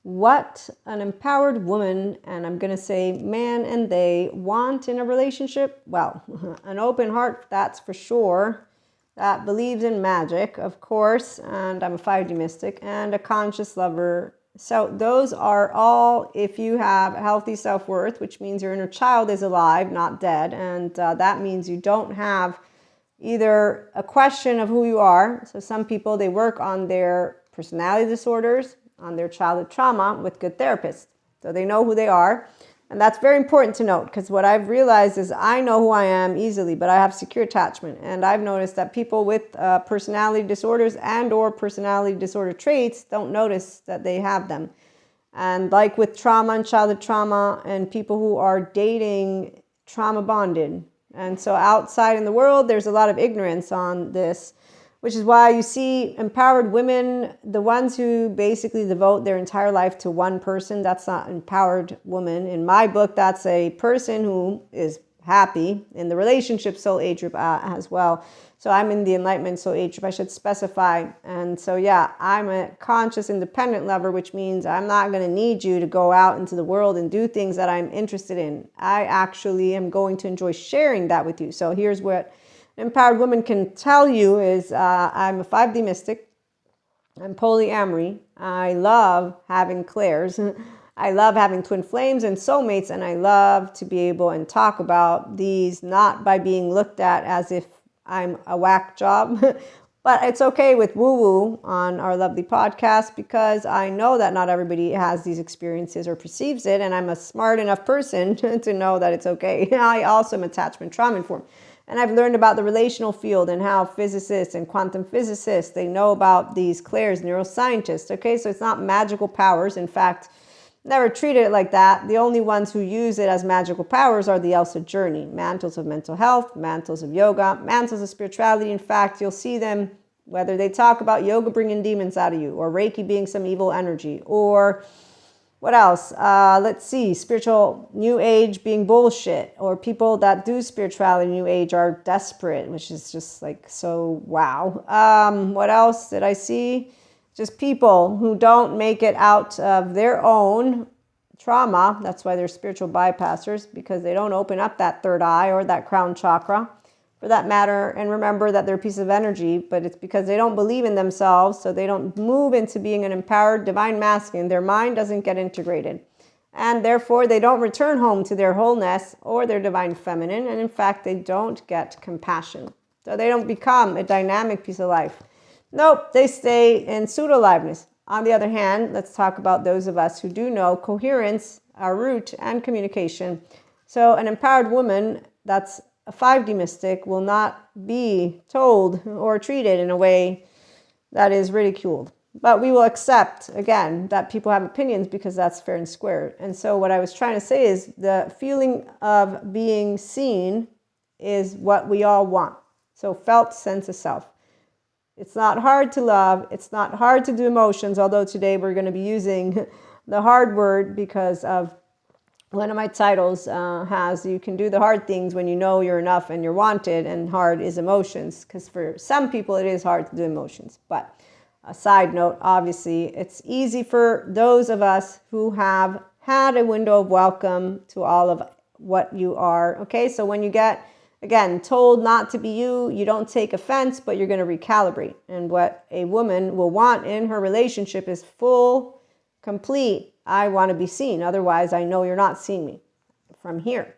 what an empowered woman, and I'm going to say man and they, want in a relationship? Well, an open heart, that's for sure. That believes in magic, of course, and I'm a 5D mystic, and a conscious lover. So those are all if you have a healthy self-worth, which means your inner child is alive, not dead. And that means you don't have either a question of who you are. So some people, they work on their personality disorders, on their childhood trauma with good therapists. So they know who they are. And that's very important to note, because what I've realized is I know who I am easily, but I have secure attachment. And I've noticed that people with personality disorders and or personality disorder traits don't notice that they have them. And like with trauma and childhood trauma and people who are dating trauma bonded. And so outside in the world, there's a lot of ignorance on this, which is why you see empowered women, the ones who basically devote their entire life to one person. That's not an empowered woman. In my book, that's a person who is happy in the relationship soul age group as well. So I'm in the enlightenment soul age group, I should specify. And so, yeah, I'm a conscious independent lover, which means I'm not going to need you to go out into the world and do things that I'm interested in. I actually am going to enjoy sharing that with you. So here's what empowered woman can tell you is I'm a 5D mystic. I'm polyamory. I love having clairs. I love having twin flames and soulmates, and I love to be able and talk about these not by being looked at as if I'm a whack job, but it's okay with woo-woo on our lovely podcast, because I know that not everybody has these experiences or perceives it, and I'm a smart enough person to know that it's okay. I also am attachment trauma informed. And I've learned about the relational field and how physicists and quantum physicists, they know about these clairs, neuroscientists. Okay, so it's not magical powers. In fact, never treated it like that. The only ones who use it as magical powers are the Elsa journey. Mantles of mental health, mantles of yoga, mantles of spirituality. In fact, you'll see them, whether they talk about yoga bringing demons out of you, or Reiki being some evil energy, or what else? Let's see, spiritual new age being bullshit, or people that do spirituality new age are desperate, which is just like so wow. What else did I see? Just people who don't make it out of their own trauma. That's why they're spiritual bypassers, because they don't open up that third eye or that crown chakra for that matter. And remember that they're a piece of energy, but it's because they don't believe in themselves. So they don't move into being an empowered divine masculine. Their mind doesn't get integrated. And therefore they don't return home to their wholeness or their divine feminine. And in fact, they don't get compassion. So they don't become a dynamic piece of life. Nope, they stay in pseudo-aliveness. On the other hand, let's talk about those of us who do know coherence, our root, and communication. So an empowered woman that's a 5D mystic will not be told or treated in a way that is ridiculed. But we will accept, again, that people have opinions, because that's fair and square. And so what I was trying to say is the feeling of being seen is what we all want. So felt sense of self. It's not hard to love. It's not hard to do emotions, although today we're going to be using the hard word, because of one of my titles has, you can do the hard things when you know you're enough and you're wanted, and hard is emotions, because for some people it is hard to do emotions. But a side note, obviously, it's easy for those of us who have had a window of welcome to all of what you are. Okay, so when you get, again, told not to be you, you don't take offense, but you're going to recalibrate. And what a woman will want in her relationship is full, complete, I want to be seen. Otherwise, I know you're not seeing me from here.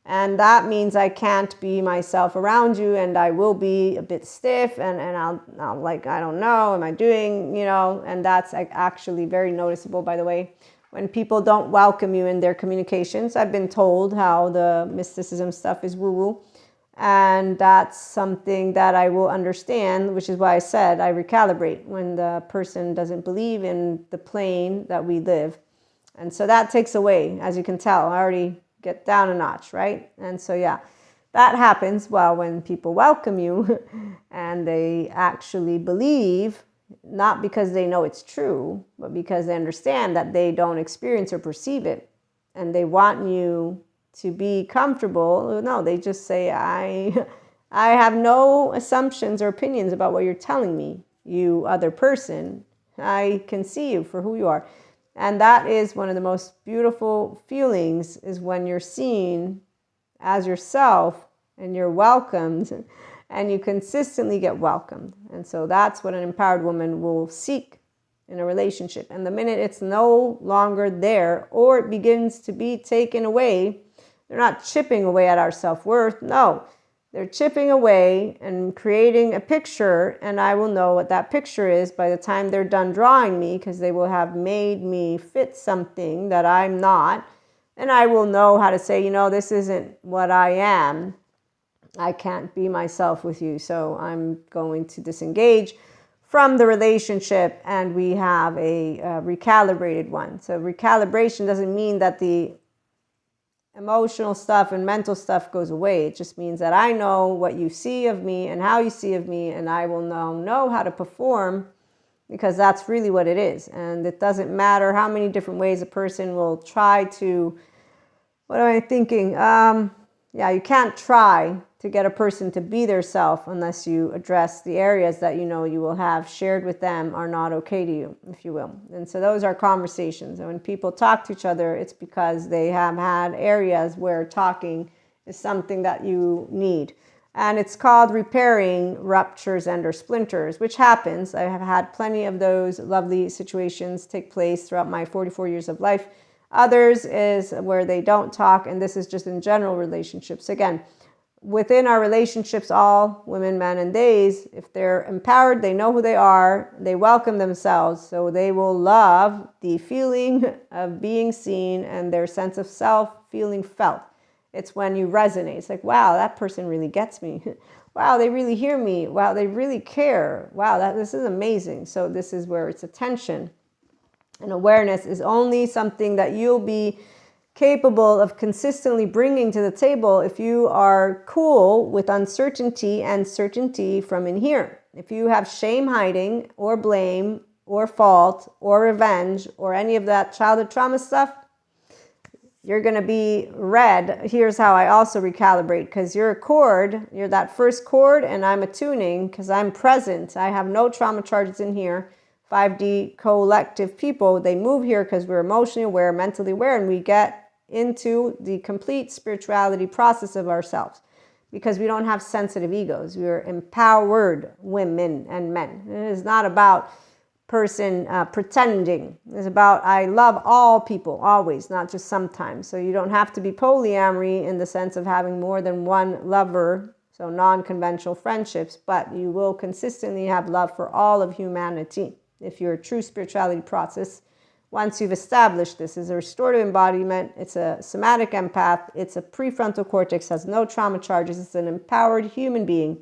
And that means I can't be myself around you, and I will be a bit stiff, and I'll like, I don't know, am I doing, and that's actually very noticeable, by the way, when people don't welcome you in their communications. I've been told how the mysticism stuff is woo-woo. And that's something that I will understand, which is why I said I recalibrate when the person doesn't believe in the plane that we live. And so that takes away, as you can tell, I already get down a notch, right? And so, yeah, that happens well when people welcome you and they actually believe, not because they know it's true, but because they understand that they don't experience or perceive it. And they want you to be comfortable. No, they just say, I have no assumptions or opinions about what you're telling me, you other person. I can see you for who you are. And that is one of the most beautiful feelings, is when you're seen as yourself and you're welcomed, and you consistently get welcomed. And so that's what an empowered woman will seek in a relationship. And the minute it's no longer there, or it begins to be taken away, they're not chipping away at our self-worth. No, they're chipping away and creating a picture, and I will know what that picture is by the time they're done drawing me, because they will have made me fit something that I'm not. And I will know how to say, this isn't what I am. I can't be myself with you, so I'm going to disengage from the relationship, and we have a recalibrated one. So recalibration doesn't mean that the emotional stuff and mental stuff goes away. It just means that I know what you see of me and how you see of me, and I will now know how to perform, because that's really what it is. And it doesn't matter how many different ways a person will try to, what am I thinking? You can't try to get a person to be their self unless you address the areas that you will have shared with them are not okay to you, if you will. And so those are conversations. And when people talk to each other, it's because they have had areas where talking is something that you need. And it's called repairing ruptures and or splinters, which happens. I have had plenty of those lovely situations take place throughout my 44 years of life. Others is where they don't talk, and this is just in general relationships. Again, within our relationships, all women, men, and theys, if they're empowered, they know who they are, they welcome themselves, so they will love the feeling of being seen and their sense of self feeling felt. It's when you resonate. It's like, wow, that person really gets me. Wow, they really hear me. Wow, they really care. Wow, this is amazing. So this is where it's attention. And awareness is only something that you'll be capable of consistently bringing to the table if you are cool with uncertainty and certainty from in here. If you have shame hiding or blame or fault or revenge or any of that childhood trauma stuff, you're going to be red. Here's how I also recalibrate, because you're a chord, you're that first chord, and I'm attuning because I'm present. I have no trauma charges in here. 5D collective people, they move here because we're emotionally aware, mentally aware, and we get into the complete spirituality process of ourselves because we don't have sensitive egos. We are empowered women and men. It is not about person pretending. It's about I love all people, always, not just sometimes. So you don't have to be polyamory in the sense of having more than one lover, so non-conventional friendships, but you will consistently have love for all of humanity. If you're a true spirituality process, once you've established this is a restorative embodiment, it's a somatic empath, it's a prefrontal cortex, has no trauma charges, it's an empowered human being.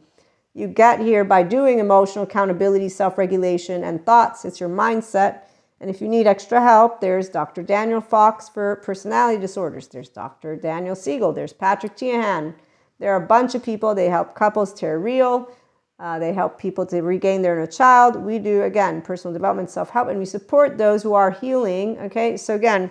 You get here by doing emotional accountability, self-regulation, and thoughts. It's your mindset. And if you need extra help, there's Dr. Daniel Fox for personality disorders. There's Dr. Daniel Siegel. There's Patrick Tiahan. There are a bunch of people. They help couples tear real. They help people to regain their inner child. We do, again, personal development, self-help, and we support those who are healing. Okay, so again,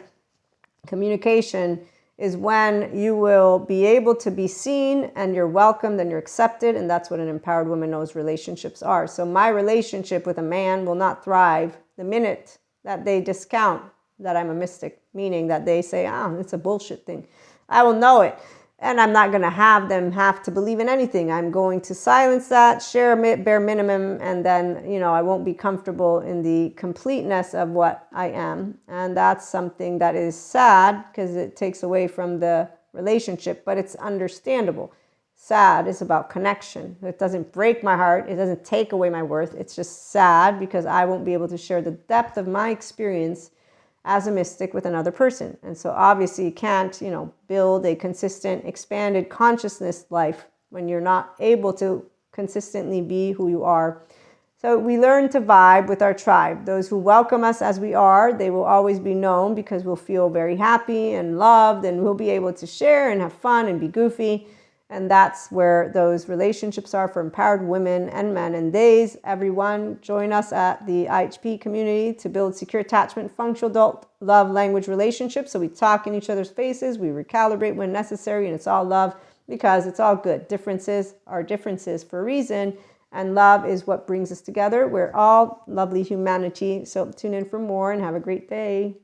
communication is when you will be able to be seen and you're welcomed and you're accepted, and that's what an empowered woman knows relationships are. So my relationship with a man will not thrive the minute that they discount that I'm a mystic, meaning that they say, it's a bullshit thing. I will know it. And I'm not going to have them have to believe in anything. I'm going to silence that, share a bare minimum, and then, I won't be comfortable in the completeness of what I am. And that's something that is sad because it takes away from the relationship, but it's understandable. Sad is about connection. It doesn't break my heart. It doesn't take away my worth. It's just sad because I won't be able to share the depth of my experience as a mystic with another person. And so obviously you can't, build a consistent, expanded consciousness life when you're not able to consistently be who you are. So we learn to vibe with our tribe. Those who welcome us as we are, they will always be known because we'll feel very happy and loved, and we'll be able to share and have fun and be goofy. And that's where those relationships are for empowered women and men and theys. Everyone, join us at the IHP community to build secure attachment, functional adult love language relationships. So we talk in each other's faces, we recalibrate when necessary, and it's all love because it's all good. Differences are differences for a reason, and love is what brings us together. We're all lovely humanity. So tune in for more and have a great day.